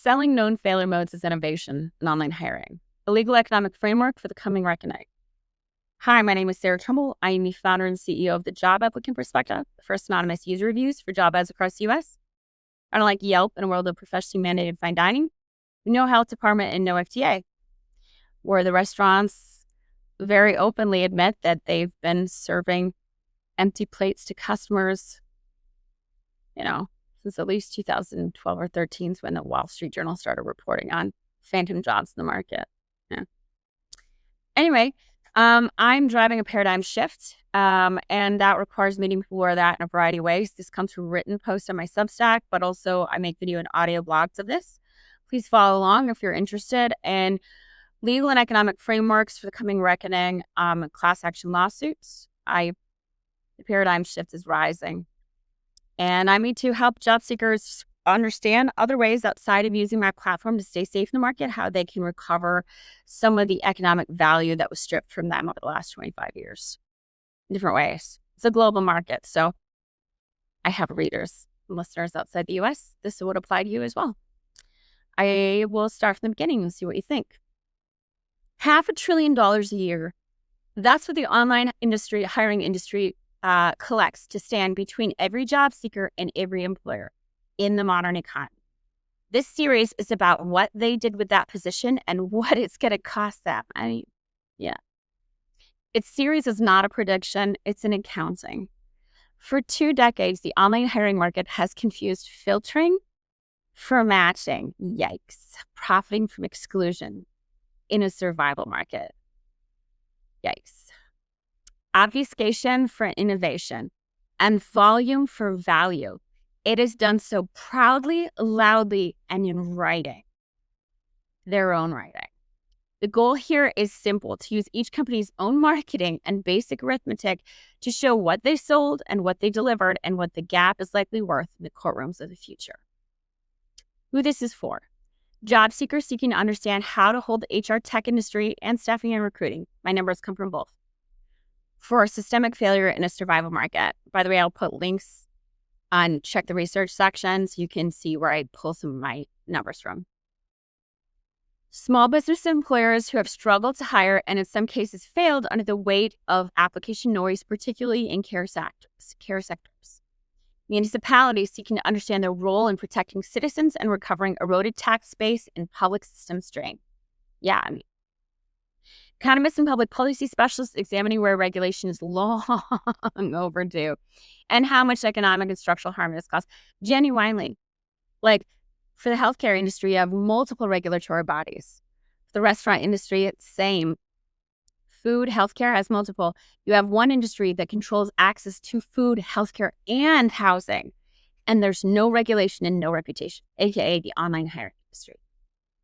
Selling Known Failure Modes as Innovation in Online Hiring, a legal economic framework for the coming reckoning. Hi, my name is Sarah Trumbull. I am the founder and CEO of the Job Applicant Perspective, the first anonymous user reviews for job ads across the U.S. Unlike Yelp and a world of professionally mandated fine dining, no health department and no FDA, where the restaurants very openly admit that they've been serving empty plates to customers, since at least 2012 or 13 is when the Wall Street Journal started reporting on phantom jobs in the market. Yeah. Anyway, I'm driving a paradigm shift, and that requires meeting people where that in a variety of ways. This comes from written posts on my Substack, but also I make video and audio blogs of this. Please follow along if you're interested in legal and economic frameworks for the coming reckoning, class action lawsuits. The paradigm shift is rising. And I need to help job seekers understand other ways outside of using my platform to stay safe in the market, how they can recover some of the economic value that was stripped from them over the last 25 years in different ways. It's a global market, so I have readers and listeners outside the US. This would apply to you as well. I will start from the beginning and see what you think. $500 billion a year. That's what the online industry, hiring industry, collects to stand between every job seeker and every employer in the modern economy. This series is about what they did with that position and what it's going to cost them. Its series is not a prediction, it's an accounting. For 2 decades, the online hiring market has confused filtering for matching. Yikes. Profiting from exclusion in a survival market. Yikes. Obfuscation for innovation and volume for value. It is done so proudly, loudly, and in writing. Their own writing. The goal here is simple: to use each company's own marketing and basic arithmetic to show what they sold and what they delivered and what the gap is likely worth in the courtrooms of the future. Who this is for? Job seekers seeking to understand how to hold the HR tech industry and staffing and recruiting. My numbers come from both. For systemic failure in a survival market. By the way, I'll put links on check the research section so you can see where I pull some of my numbers from. Small business employers who have struggled to hire and in some cases failed under the weight of application noise, particularly in care sectors. Municipalities seeking to understand their role in protecting citizens and recovering eroded tax base and public system strain. Economists and public policy specialists examining where regulation is long overdue and how much economic and structural harm this causes. Genuinely, like for the healthcare industry, you have multiple regulatory bodies. For the restaurant industry, it's the same. Food, healthcare has multiple. You have one industry that controls access to food, healthcare, and housing. And there's no regulation and no reputation, aka the online hiring industry.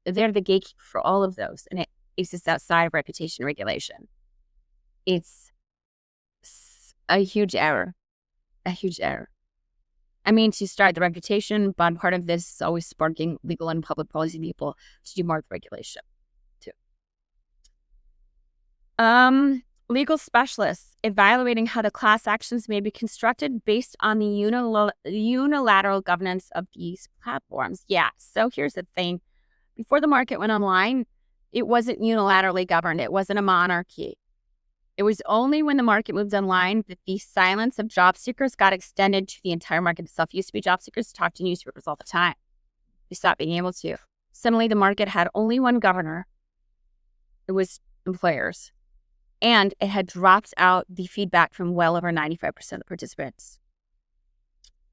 They're the gatekeeper for all of those. And it exists outside of reputation regulation. It's a huge error. A huge error. I mean, to start the reputation, but part of this is always sparking legal and public policy people to do more with regulation, too. Legal specialists evaluating how the class actions may be constructed based on the unilateral governance of these platforms. Yeah, so here's the thing. Before the market went online, it wasn't unilaterally governed. It wasn't a monarchy. It was only when the market moved online that the silence of job seekers got extended to the entire market itself. It used to be job seekers talked to newspapers all the time. They stopped being able to. Suddenly, the market had only one governor. It was employers. And it had dropped out the feedback from well over 95% of the participants.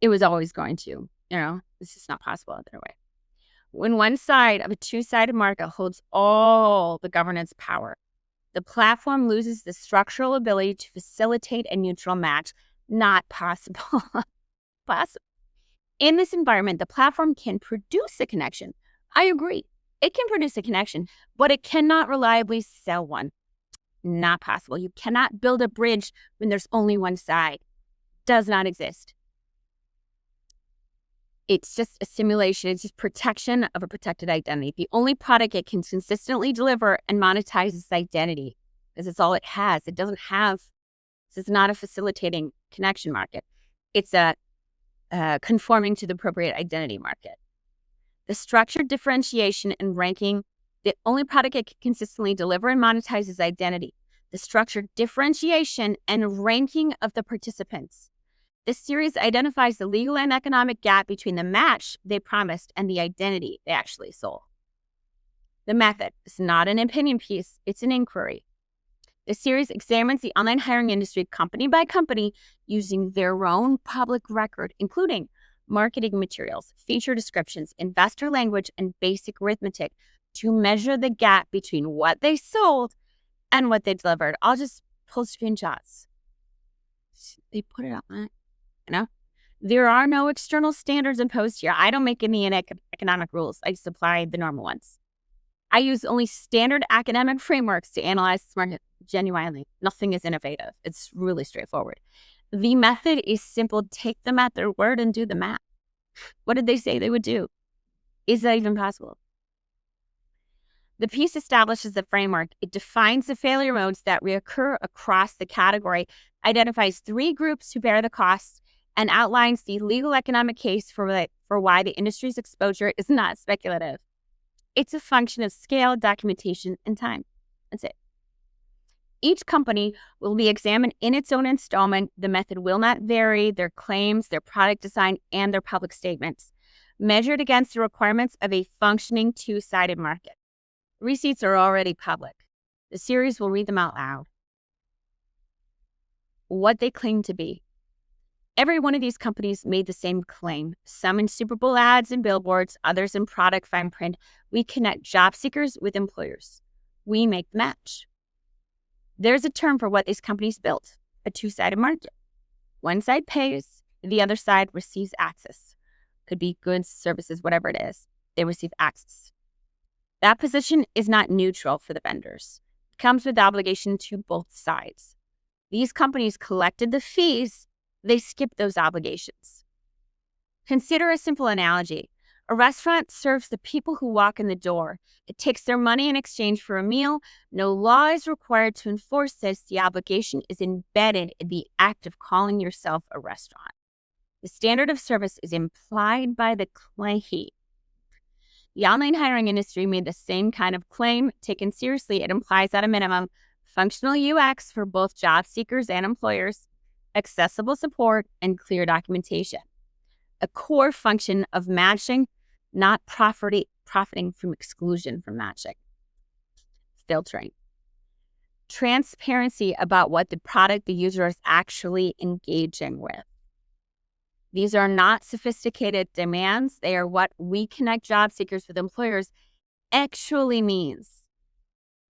It was always going to. This is not possible other way. When one side of a two-sided market holds all the governance power, the platform loses the structural ability to facilitate a neutral match. Not possible. In this environment, the platform can produce a connection. I agree. It can produce a connection, but it cannot reliably sell one. Not possible. You cannot build a bridge when there's only one side. Does not exist. It's just a simulation. It's just protection of a protected identity. The only product it can consistently deliver and monetize is identity, because it's all it has. It doesn't have, this is not a facilitating connection market. It's a conforming to the appropriate identity market. The structured differentiation and ranking, the only product it can consistently deliver and monetize is identity. The structured differentiation and ranking of the participants. This series identifies the legal and economic gap between the match they promised and the identity they actually sold. The method is not an opinion piece, it's an inquiry. The series examines the online hiring industry company by company using their own public record, including marketing materials, feature descriptions, investor language, and basic arithmetic to measure the gap between what they sold and what they delivered. I'll just pull screenshots. They put it on, There are no external standards imposed here. I don't make any economic rules. I just apply the normal ones. I use only standard academic frameworks to analyze this market genuinely. Nothing is innovative. It's really straightforward. The method is simple. Take them at their word and do the math. What did they say they would do? Is that even possible? The piece establishes the framework. It defines the failure modes that reoccur across the category, identifies 3 groups who bear the costs, and outlines the legal economic case for why the industry's exposure is not speculative. It's a function of scale, documentation, and time. That's it. Each company will be examined in its own installment. The method will not vary. Their claims, their product design, and their public statements, measured against the requirements of a functioning 2-sided market. Receipts are already public. The series will read them out loud. What they claim to be. Every one of these companies made the same claim, some in Super Bowl ads and billboards, others in product fine print. We connect job seekers with employers. We make the match. There's a term for what these companies built, a 2-sided market. One side pays, the other side receives access. Could be goods, services, whatever it is. They receive access. That position is not neutral for the vendors. It comes with obligation to both sides. These companies collected the fees. They skip those obligations. Consider a simple analogy. A restaurant serves the people who walk in the door. It takes their money in exchange for a meal. No law is required to enforce this. The obligation is embedded in the act of calling yourself a restaurant. The standard of service is implied by the claim. The online hiring industry made the same kind of claim. Taken seriously, it implies at a minimum functional UX for both job seekers and employers, accessible support, and clear documentation. A core function of matching, not profiting from exclusion from matching. Filtering. Transparency about what the product the user is actually engaging with. These are not sophisticated demands. They are what we connect job seekers with employers actually means.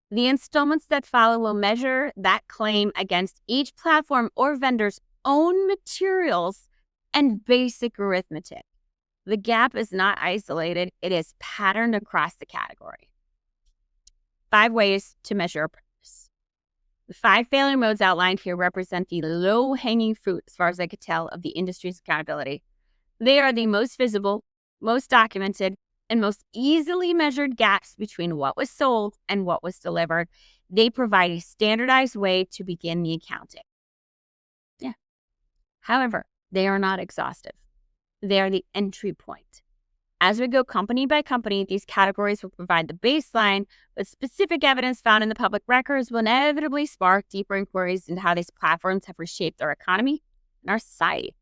The installments that follow will measure that claim against each platform or vendor's own materials and basic arithmetic. The gap is not isolated. It is patterned across the category. 5 ways to measure a purpose. The 5 failure modes outlined here represent the low-hanging fruit, as far as I could tell, of the industry's accountability. They are the most visible, most documented, and most easily measured gaps between what was sold and what was delivered. They provide a standardized way to begin the accounting. However, they are not exhaustive. They are the entry point. As we go company by company, these categories will provide the baseline, but specific evidence found in the public records will inevitably spark deeper inquiries into how these platforms have reshaped our economy and our society.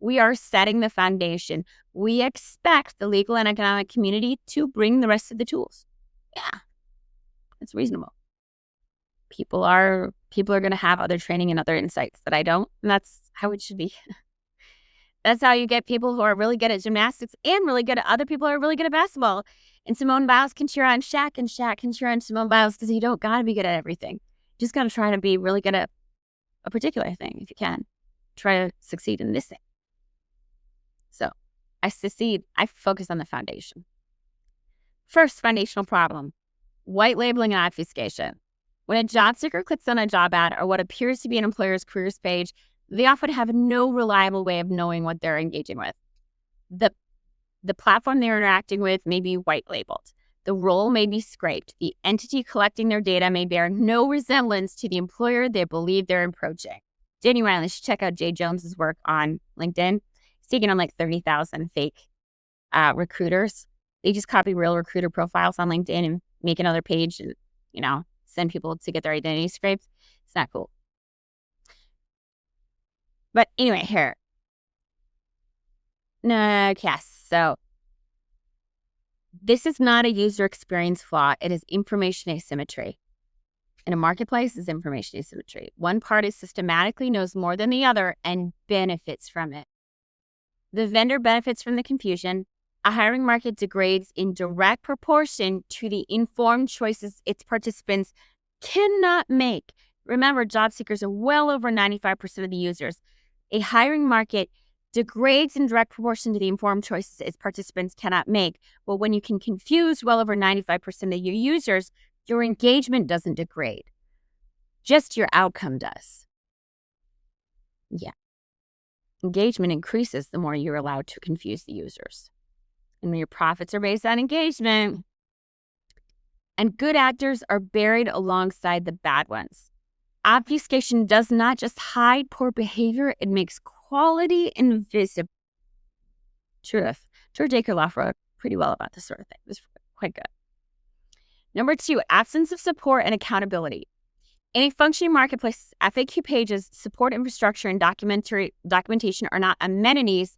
We are setting the foundation. We expect the legal and economic community to bring the rest of the tools. Yeah, it's reasonable. People are going to have other training and other insights that I don't, and that's how it should be. That's how you get people who are really good at gymnastics and really good at other people who are really good at basketball. And Simone Biles can cheer on Shaq, and Shaq can cheer on Simone Biles, because you don't got to be good at everything. You just got to try to be really good at a particular thing if you can. Try to succeed in this thing. So I focus on the foundation. First foundational problem, white labeling and obfuscation. When a job seeker clicks on a job ad or what appears to be an employer's careers page, they often have no reliable way of knowing what they're engaging with. The platform they're interacting with may be white labeled. The role may be scraped. The entity collecting their data may bear no resemblance to the employer they believe they're approaching. Danny Riley should check out Jay Jones's work on LinkedIn. He's taken on like 30,000 fake recruiters They just copy real recruiter profiles on LinkedIn and make another page and, send people to get their identity scraped. It's not cool. But anyway, here. No, yes. So this is not a user experience flaw. It is information asymmetry. In a marketplace is information asymmetry. One party systematically knows more than the other and benefits from it. The vendor benefits from the confusion. A hiring market degrades in direct proportion to the informed choices its participants cannot make. Remember, job seekers are well over 95% of the users. A hiring market degrades in direct proportion to the informed choices its participants cannot make. Well, when you can confuse well over 95% of your users, your engagement doesn't degrade. Just your outcome does. Yeah. Engagement increases the more you're allowed to confuse the users. And when your profits are based on engagement, and good actors are buried alongside the bad ones. Obfuscation does not just hide poor behavior, it makes quality invisible. Truth. George Akerlof wrote pretty well about this sort of thing. It was quite good. Number 2, absence of support and accountability. In a functioning marketplace, FAQ pages, support infrastructure, and documentation are not amenities.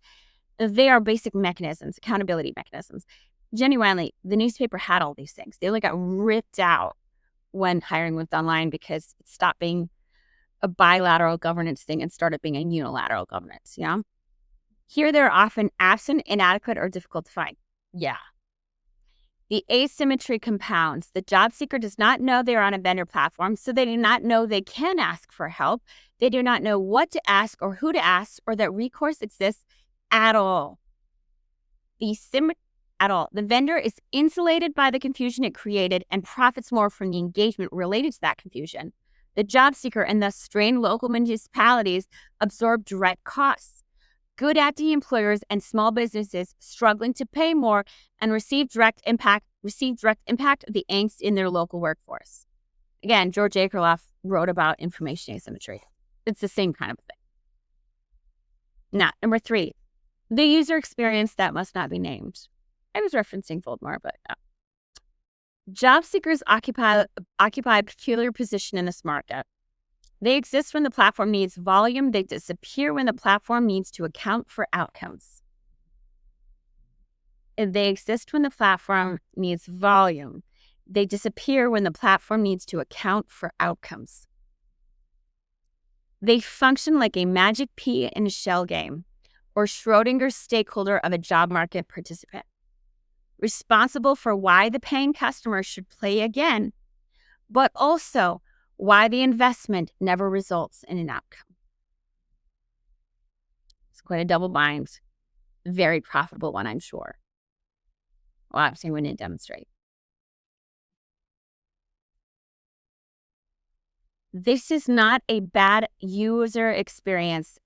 They are basic mechanisms, accountability mechanisms. Genuinely, the newspaper had all these things. They only got ripped out when hiring went online because it stopped being a bilateral governance thing and started being a unilateral governance, Here, they're often absent, inadequate, or difficult to find. Yeah. The asymmetry compounds. The job seeker does not know they're on a vendor platform, so they do not know they can ask for help. They do not know what to ask or who to ask or that recourse exists at all. The vendor is insulated by the confusion it created and profits more from the engagement related to that confusion. The job seeker and thus strained local municipalities absorb direct costs. Good acting employers and small businesses struggling to pay more and receive direct impact of the angst in their local workforce. Again, George Akerlof wrote about information asymmetry. It's the same kind of thing. Now, number 3, the user experience that must not be named. I was referencing Voldemort, but no. Job seekers occupy a peculiar position in this market. They exist when the platform needs volume. They disappear when the platform needs to account for outcomes. They exist when the platform needs volume. They disappear when the platform needs to account for outcomes. They function like a magic pea in a shell game, or Schrodinger's stakeholder of a job market participant, responsible for why the paying customer should play again, but also why the investment never results in an outcome. It's quite a double bind. Very profitable one, I'm sure. Well, obviously, we need to demonstrate. This is not a bad app user experience,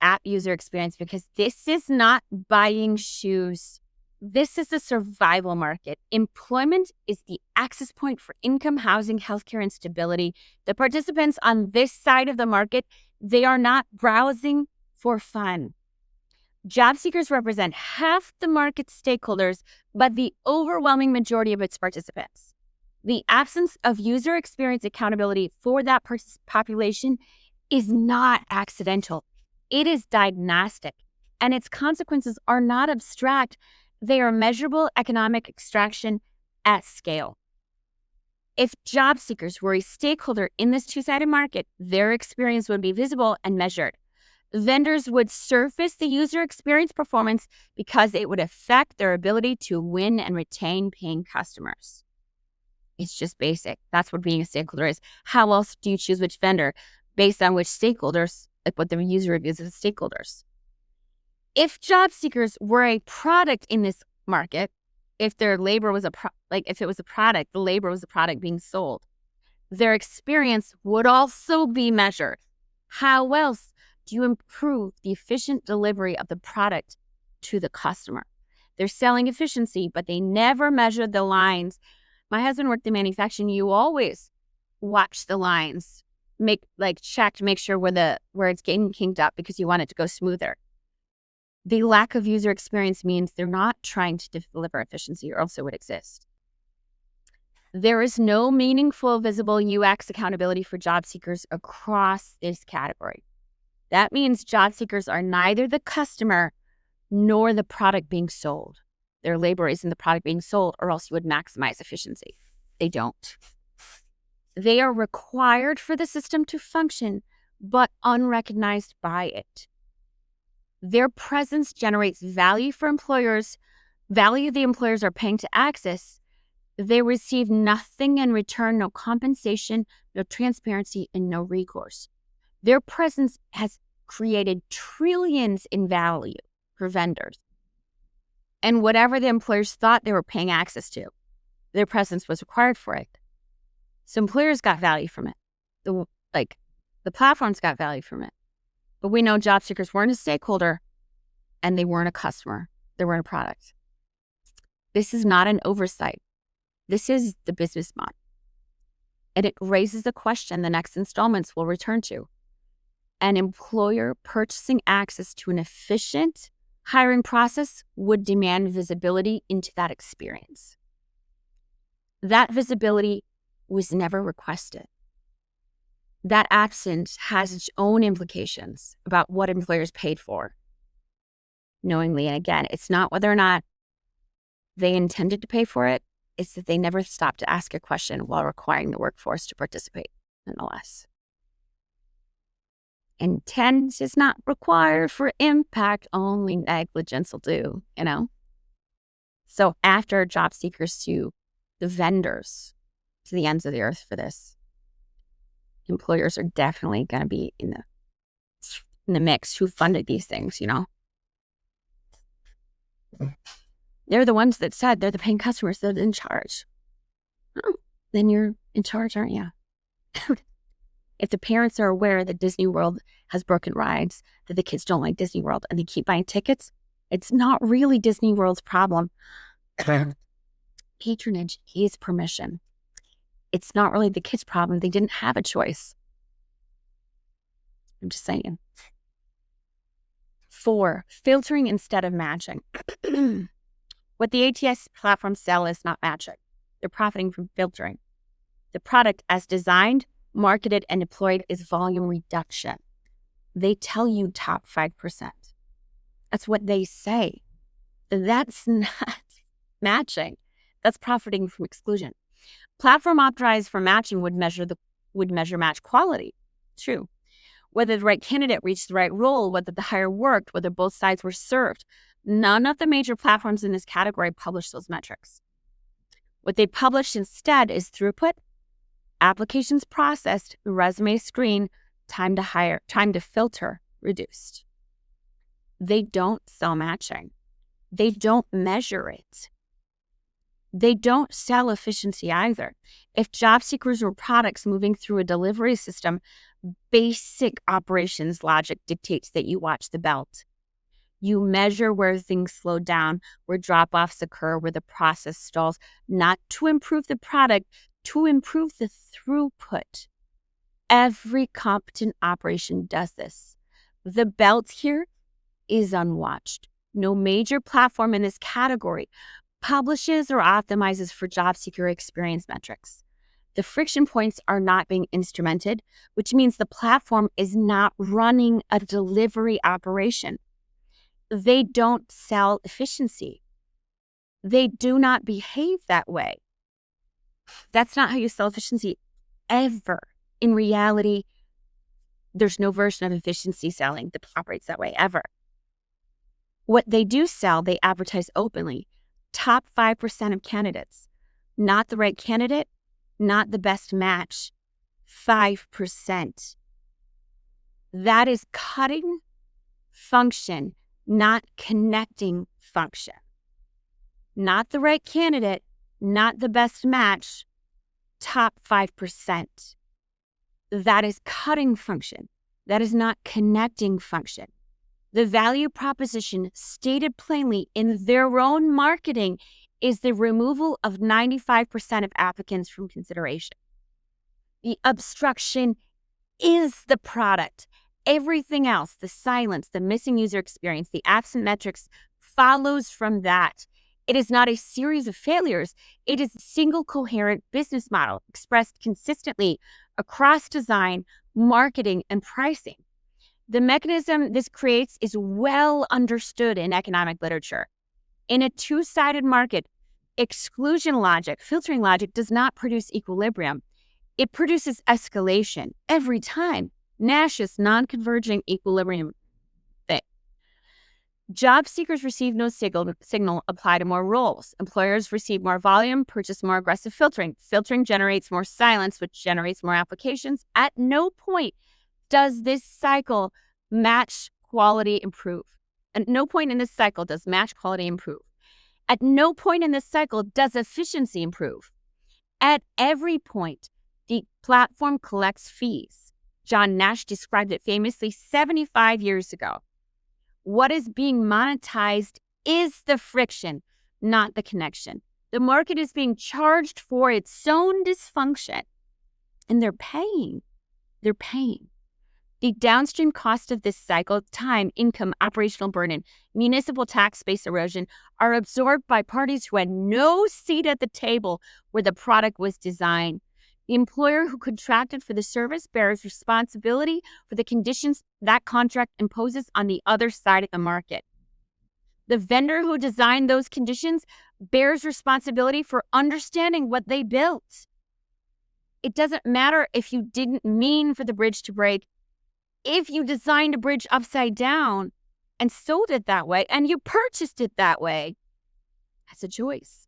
because this is not buying shoes. This is a survival market. Employment is the access point for income, housing, healthcare, and stability. The participants on this side of the market, they are not browsing for fun. Job seekers represent half the market stakeholders, but the overwhelming majority of its participants. The absence of user experience accountability for that population is not accidental. It is diagnostic, and its consequences are not abstract. They are measurable economic extraction at scale. If job seekers were a stakeholder in this two-sided market, their experience would be visible and measured. Vendors would surface the user experience performance because it would affect their ability to win and retain paying customers. It's just basic. That's what being a stakeholder is. How else do you choose which vendor? Based on which stakeholders, like what the user reviews as stakeholders. If job seekers were a product in this market, if their labor was if it was a product, the labor was a product being sold, their experience would also be measured. How else do you improve the efficient delivery of the product to the customer? They're selling efficiency, but they never measure the lines. My husband worked in manufacturing. You always watch the lines, check to make sure where it's getting kinked up because you want it to go smoother. The lack of user experience means they're not trying to deliver efficiency, or else it would exist. There is no meaningful, visible UX accountability for job seekers across this category. That means job seekers are neither the customer nor the product being sold. Their labor isn't the product being sold, or else you would maximize efficiency. They don't. They are required for the system to function, but unrecognized by it. Their presence generates value for employers, value the employers are paying to access. They receive nothing in return, no compensation, no transparency, and no recourse. Their presence has created trillions in value for vendors. And whatever the employers thought they were paying access to, their presence was required for it. So employers got value from it. The platforms got value from it. But we know job seekers weren't a stakeholder and they weren't a customer. They weren't a product. This is not an oversight. This is the business model. And it raises a question the next installments will return to. An employer purchasing access to an efficient hiring process would demand visibility into that experience. That visibility was never requested. That absence has its own implications about what employers paid for. Knowingly, and again, it's not whether or not they intended to pay for it, it's that they never stopped to ask a question while requiring the workforce to participate, nonetheless. Intent is not required for impact, only negligence will do, So after job seekers sue the vendors to the ends of the earth for this, employers are definitely going to be in the mix. Who funded these things, They're the ones that said they're the paying customers that are in charge. Oh, then you're in charge, aren't you? If the parents are aware that Disney World has broken rides, that the kids don't like Disney World, and they keep buying tickets, it's not really Disney World's problem. Patronage is permission. It's not really the kids' problem. They didn't have a choice. I'm just saying. 4, filtering instead of matching. What the ATS platforms sell is not matching. They're profiting from filtering. The product as designed, marketed, and deployed is volume reduction. They tell you top 5%. That's what they say. That's not matching. That's profiting from exclusion. Platform optimized for matching would measure match quality. True. Whether the right candidate reached the right role, whether the hire worked, whether both sides were served. None of the major platforms in this category publish those metrics. What they publish instead is throughput, applications processed, resume screen, time to hire, time to filter reduced. They don't sell matching. They don't measure it. They don't sell efficiency either. If job seekers were products moving through a delivery system, basic operations logic dictates that you watch the belt. You measure where things slow down, where drop-offs occur, where the process stalls, not to improve the product, to improve the throughput. Every competent operation does this. The belt here is unwatched. No major platform in this category publishes or optimizes for job seeker experience metrics. The friction points are not being instrumented, which means the platform is not running a delivery operation. They don't sell efficiency. They do not behave that way. That's not how you sell efficiency ever. In reality, there's no version of efficiency selling that operates that way ever. What they do sell, they advertise openly. Top 5% of candidates. Not the right candidate, not the best match. 5%. That is cutting function, not connecting function. Not the right candidate, not the best match. Top 5%. That is cutting function. That is not connecting function. The value proposition stated plainly in their own marketing is the removal of 95% of applicants from consideration. The obstruction is the product Everything else, the silence, the missing user experience, the absent metrics, follows from that. It is not a series of failures. It is a single coherent business model expressed consistently across design, marketing, and pricing. The mechanism this creates is well understood in economic literature. In a two-sided market, exclusion logic, filtering logic, does not produce equilibrium. It produces escalation every time. Nash's non-converging equilibrium thing. Job seekers receive no signal, apply to more roles. Employers receive more volume, purchase more aggressive filtering. Filtering generates more silence, which generates more applications. At no point does this cycle match quality improve. At no point in this cycle does match quality improve. At no point in this cycle does efficiency improve. At every point, the platform collects fees. John Nash described it famously 75 years ago. What is being monetized is the friction, not the connection. The market is being charged for its own dysfunction, and they're paying. They're paying. The downstream cost of this cycle, time, income, operational burden, municipal tax base erosion, are absorbed by parties who had no seat at the table where the product was designed. The employer who contracted for the service bears responsibility for the conditions that contract imposes on the other side of the market. The vendor who designed those conditions bears responsibility for understanding what they built. It doesn't matter if you didn't mean for the bridge to break. If you designed a bridge upside down and sold it that way, and you purchased it that way, that's a choice.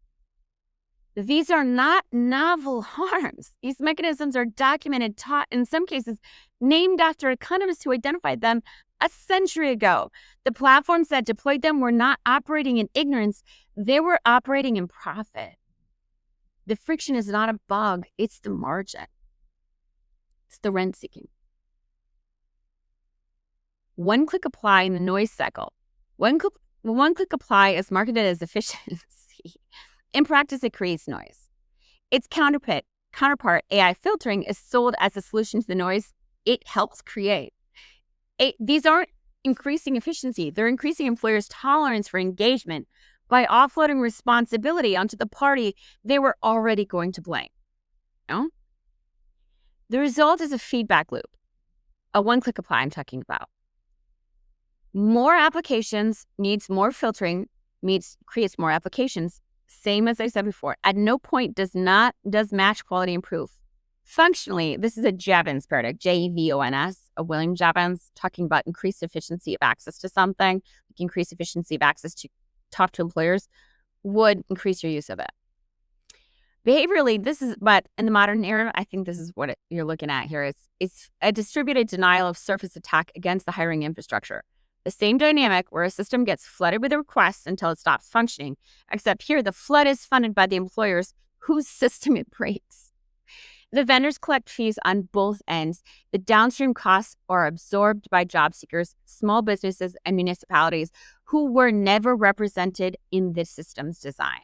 These are not novel harms. These mechanisms are documented, taught, in some cases, named after economists who identified them a century ago. The platforms that deployed them were not operating in ignorance. They were operating in profit. The friction is not a bug. It's the margin. It's the rent seeking. One-click apply in the noise cycle. One-click apply is marketed as efficiency. In practice, it creates noise. Its counterpart, AI filtering, is sold as a solution to the noise it helps create. These aren't increasing efficiency. They're increasing employers' tolerance for engagement by offloading responsibility onto the party they were already going to blame. No? The result is a feedback loop. A one-click apply I'm talking about. More applications means more filtering, creates more applications. Same as I said before, at no point does match quality improve. Functionally, this is a Jevons paradigm, Jevons, a William Jevons, talking about increased efficiency of access to something, like increased efficiency of access to talk to employers would increase your use of it. Behaviorally, but in the modern era, I think this is what you're looking at here. It's a distributed denial of surface attack against the hiring infrastructure. The same dynamic where a system gets flooded with requests until it stops functioning, except here the flood is funded by the employers whose system it breaks. The vendors collect fees on both ends. The downstream costs are absorbed by job seekers, small businesses, and municipalities who were never represented in this system's design.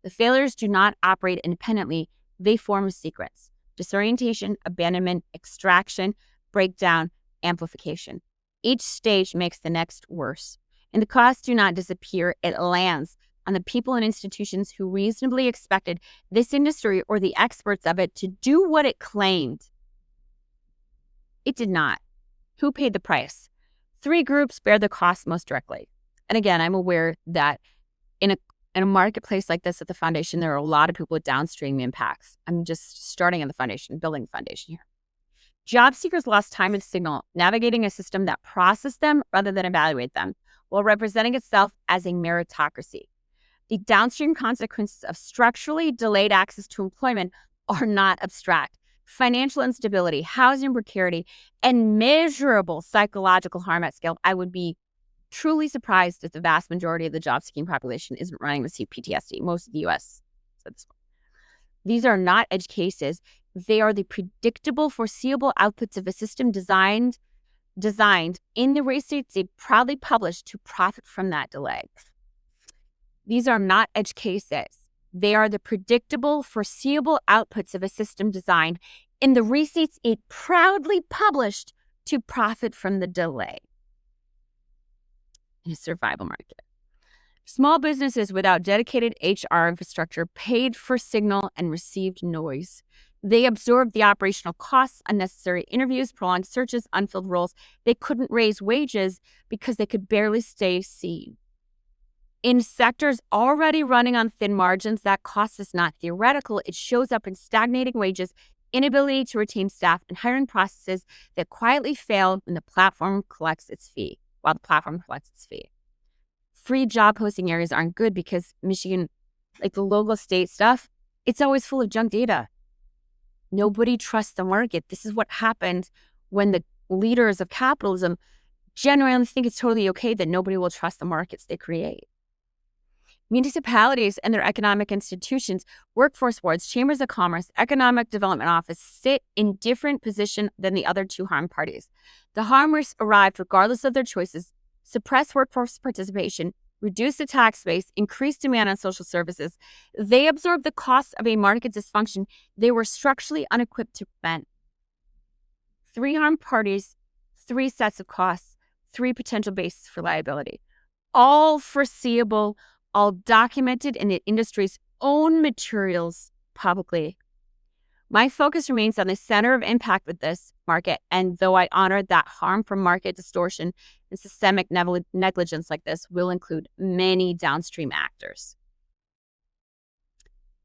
The failures do not operate independently. They form a sequence: disorientation, abandonment, extraction, breakdown, amplification. Each stage makes the next worse, and the costs do not disappear. It lands on the people and institutions who reasonably expected this industry or the experts of it to do what it claimed. It did not. Who paid the price? Three groups bear the cost most directly. And again, I'm aware that in a marketplace like this at the foundation, there are a lot of people with downstream impacts. I'm just starting on the foundation, building the foundation here. Job seekers lost time and signal navigating a system that processed them rather than evaluate them, while representing itself as a meritocracy. The downstream consequences of structurally delayed access to employment are not abstract. Financial instability, housing precarity, and measurable psychological harm at scale. I would be truly surprised if the vast majority of the job-seeking population isn't running with PTSD. Most of the U.S. said this. These are not edge cases. They are the predictable, foreseeable outputs of a system designed in the receipts they proudly published to profit from that delay. These are not edge cases. They are the predictable, foreseeable outputs of a system designed in the receipts it proudly published to profit from the delay in a survival market. Small businesses without dedicated HR infrastructure paid for signal and received noise. They absorbed the operational costs, unnecessary interviews, prolonged searches, unfilled roles. They couldn't raise wages because they could barely stay seen. In sectors already running on thin margins, that cost is not theoretical. It shows up in stagnating wages, inability to retain staff, and hiring processes that quietly fail when the platform collects its fee, Free job posting areas aren't good because Michigan, like the local state stuff, it's always full of junk data. Nobody trusts the market. This is what happens when the leaders of capitalism genuinely think it's totally okay that nobody will trust the markets they create. Municipalities and their economic institutions, workforce boards, chambers of commerce, economic development office sit in different position than the other two harm parties. The harmers arrived regardless of their choices, suppress workforce participation, reduce the tax base, increase demand on social services. They absorbed the costs of a market dysfunction they were structurally unequipped to prevent. 3 harm parties, 3 sets of costs, 3 potential bases for liability. All foreseeable, all documented in the industry's own materials publicly. My focus remains on the center of impact with this market, and though I honor that harm from market distortion and systemic negligence like this will include many downstream actors.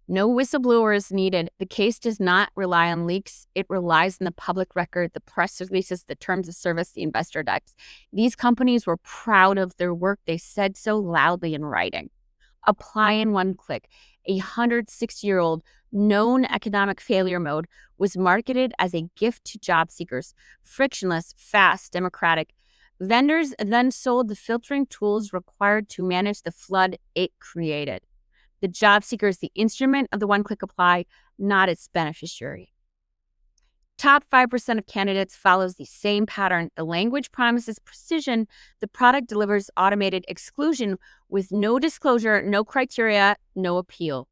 No whistleblower is needed. The case does not rely on leaks. It relies on the public record, the press releases, the terms of service, the investor decks. These companies were proud of their work. They said so loudly in writing. Apply in one click. A 160-year-old known economic failure mode was marketed as a gift to job seekers, frictionless, fast, democratic. Vendors then sold the filtering tools required to manage the flood it created. The job seeker is the instrument of the one-click apply, not its beneficiary. Top 5% of candidates follows the same pattern. The language promises precision. The product delivers automated exclusion with no disclosure, no criteria, no appeal.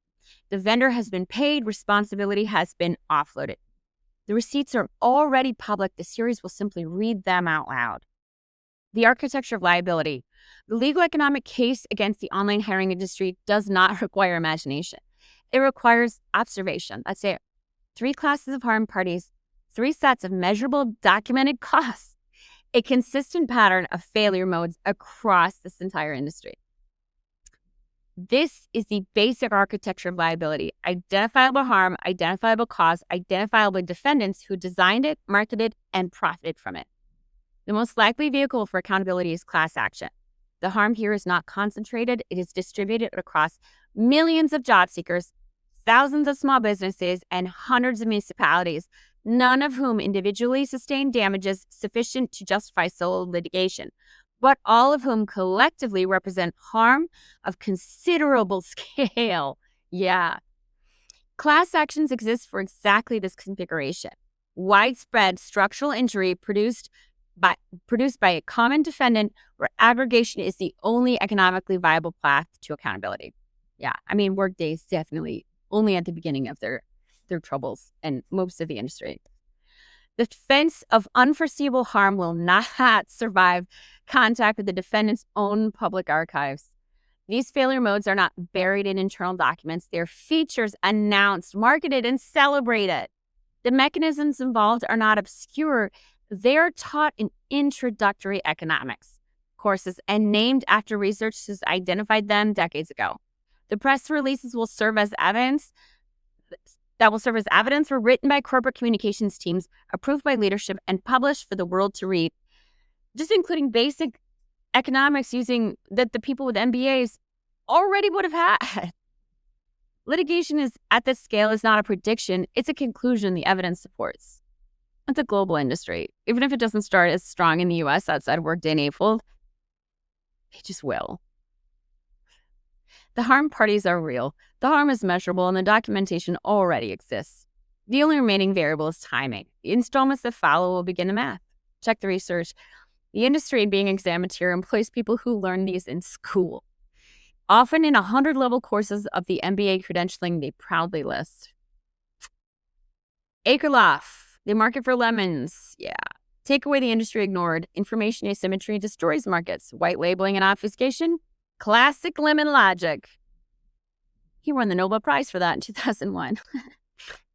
The vendor has been paid. Responsibility has been offloaded. The receipts are already public. The series will simply read them out loud. The architecture of liability. The legal economic case against the online hiring industry does not require imagination. It requires observation. Let's say 3 classes of harm parties, 3 sets of measurable documented costs, a consistent pattern of failure modes across this entire industry. This is the basic architecture of liability. Identifiable harm, identifiable cause, identifiable defendants who designed it, marketed, and profited from it. The most likely vehicle for accountability is class action. The harm here is not concentrated. It is distributed across millions of job seekers, thousands of small businesses, and hundreds of municipalities, none of whom individually sustain damages sufficient to justify sole litigation, but all of whom collectively represent harm of considerable scale. Yeah. Class actions exist for exactly this configuration. Widespread structural injury produced by a common defendant where aggregation is the only economically viable path to accountability. Yeah, I mean, Workday is definitely only at the beginning of their troubles and most of the industry. The defense of unforeseeable harm will not survive contact with the defendant's own public archives. These failure modes are not buried in internal documents. They're features announced, marketed, and celebrated. The mechanisms involved are not obscure. They're taught in introductory economics courses and named after researchers identified them decades ago. The press releases will serve as evidence were written by corporate communications teams, approved by leadership, and published for the world to read, just including basic economics using that the people with MBAs already would have had. Litigation is at this scale is not a prediction, it's a conclusion the evidence supports. It's a global industry. Even if it doesn't start as strong in the US outside of Workday and April, it just will. The harm parties are real. The harm is measurable and the documentation already exists. The only remaining variable is timing. The installments that follow will begin the math. Check the research. The industry being examined here employs people who learn these in school. Often in 100-level courses of the MBA credentialing they proudly list. Akerlof, the market for lemons. Yeah. Take away the industry ignored. Information asymmetry destroys markets. White labeling and obfuscation. Classic lemon logic. He won the Nobel Prize for that in 2001.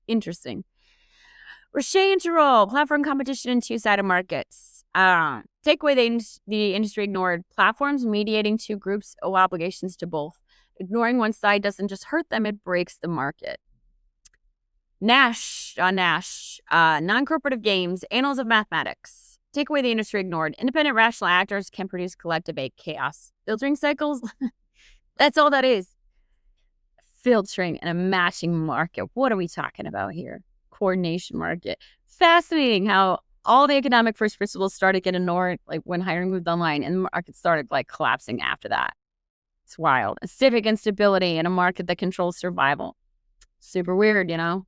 Interesting. Change role. Platform competition in two-sided markets. Take away the industry ignored. Platforms mediating two groups owe obligations to both. Ignoring one side doesn't just hurt them, it breaks the market. Non-corporative games, annals of mathematics. Take away the industry ignored. Independent rational actors can produce collective chaos. Filtering cycles, that's all that is. Filtering and a matching market. What are we talking about here? Coordination market. Fascinating how all the economic first principles started getting ignored, like when hiring moved online, and the market started like collapsing after that. It's wild. A civic instability in a market that controls survival. Super weird, you know?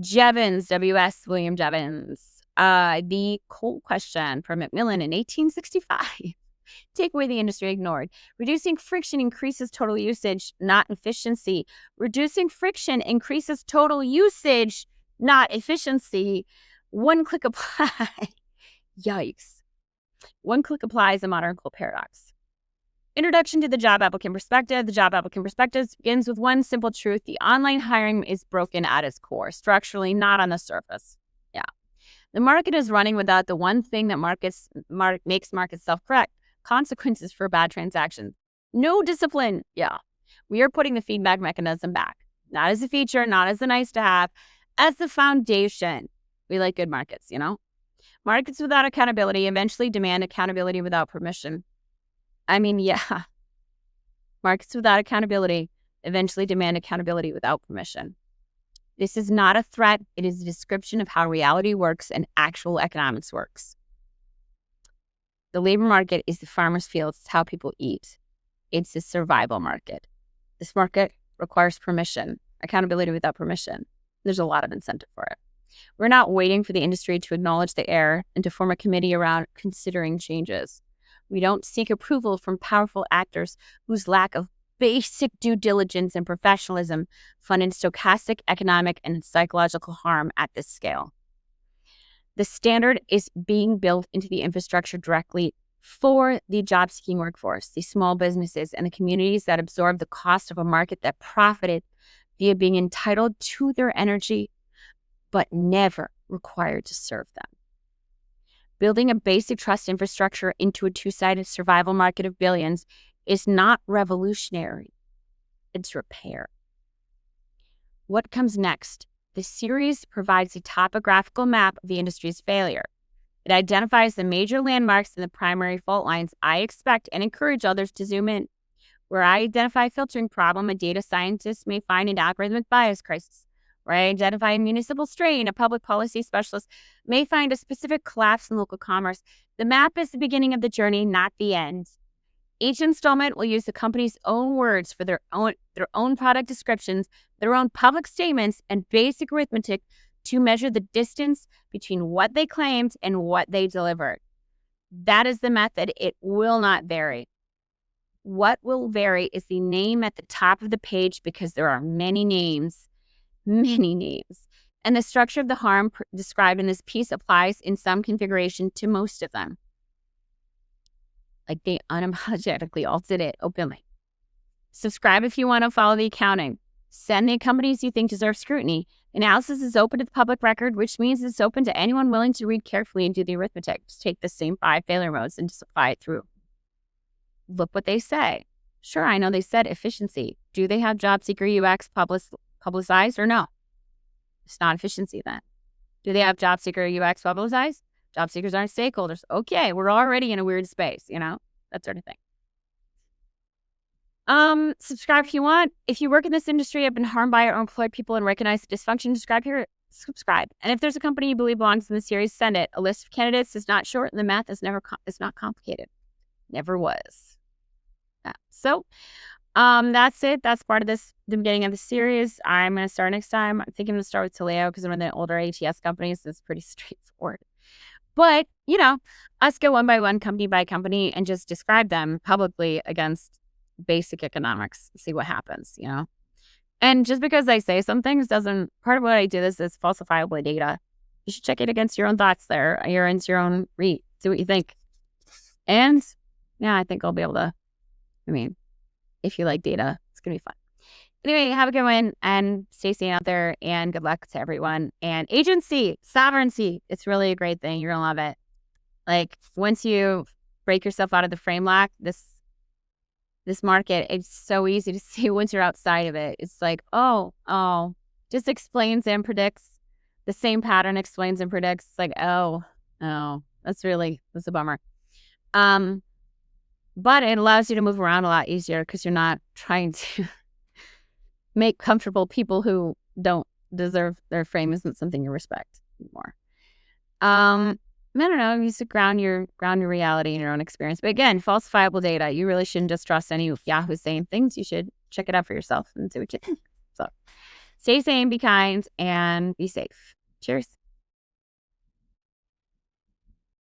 Jevons, W.S. William Jevons. The coal question from Macmillan in 1865. Take away the industry ignored. Reducing friction increases total usage, not efficiency. Reducing friction increases total usage, not efficiency. One click apply. Yikes. One click apply is a modern coal paradox. Introduction to the job applicant perspective. The job applicant perspective begins with one simple truth. The online hiring is broken at its core, structurally, not on the surface. Yeah. The market is running without the one thing that makes markets self-correct. Consequences for bad transactions. No discipline. Yeah. We are putting the feedback mechanism back. Not as a feature, not as a nice to have, as the foundation. We like good markets, you know? Markets without accountability eventually demand accountability without permission. I mean, yeah. Markets without accountability eventually demand accountability without permission. This is not a threat. It is a description of how reality works and actual economics works. The labor market is the farmer's field. It's how people eat. It's a survival market. This market requires permission, accountability without permission. There's a lot of incentive for it. We're not waiting for the industry to acknowledge the error and to form a committee around considering changes. We don't seek approval from powerful actors whose lack of basic due diligence and professionalism funded stochastic economic and psychological harm at this scale. The standard is being built into the infrastructure directly for the job-seeking workforce, the small businesses, and the communities that absorb the cost of a market that profited via being entitled to their energy, but never required to serve them. Building a basic trust infrastructure into a two-sided survival market of billions is not revolutionary. It's repair. What comes next? The series provides a topographical map of the industry's failure. It identifies the major landmarks and the primary fault lines. I expect and encourage others to zoom in. Where I identify a filtering problem, a data scientist may find an algorithmic bias crisis. Where I identify a municipal strain, a public policy specialist may find a specific collapse in local commerce. The map is the beginning of the journey, not the end. Each installment will use the company's own words for their own product descriptions, their own public statements, and basic arithmetic to measure the distance between what they claimed and what they delivered. That is the method. It will not vary. What will vary is the name at the top of the page because there are many names. And the structure of the harm described in this piece applies in some configuration to most of them. Like they unapologetically all did it openly. Subscribe if you want to follow the accounting. Send the companies you think deserve scrutiny. Analysis is open to the public record, which means it's open to anyone willing to read carefully and do the arithmetic. Just take the same 5 failure modes and just apply it through. Look what they say. Sure, I know they said efficiency. Do they have job seeker UX publicized or no? It's not efficiency then. Do they have job seeker UX publicized? Job seekers aren't stakeholders. Okay, we're already in a weird space, you know, that sort of thing. Subscribe if you want. If you work in this industry, have been harmed by it, or employed people and recognize the dysfunction, subscribe. And if there's a company you believe belongs in the series, send it. A list of candidates is not short, and the math is not complicated. Never was. Yeah. So, that's it. That's part of the beginning of the series. I'm going to start next time. I think I'm going to start with Taleo because I'm one of the older ATS companies. It's pretty straightforward. But, you know, us go one by one, company by company, and just describe them publicly against basic economics, see what happens, you know. And just because I say some things doesn't, part of what I do is falsifiable data. you should check it against your own thoughts there, your own read, see what you think. And yeah, I think I'll be able to, I mean, if you like data, it's going to be fun. Anyway, have a good one and stay sane out there and good luck to everyone. And agency, sovereignty, it's really a great thing. You're going to love it. Like once you break yourself out of the frame lock, this market, it's so easy to see once you're outside of it. It's like, oh, just explains and predicts. The same pattern explains and predicts. It's like, oh, that's a bummer. But it allows you to move around a lot easier because you're not trying to make comfortable people who don't deserve their frame isn't something you respect anymore. I don't know. You should ground your reality in your own experience. But again, falsifiable data. You really shouldn't just trust any Yahoo saying things. You should check it out for yourself and see what you think. So stay sane, be kind, and be safe. Cheers.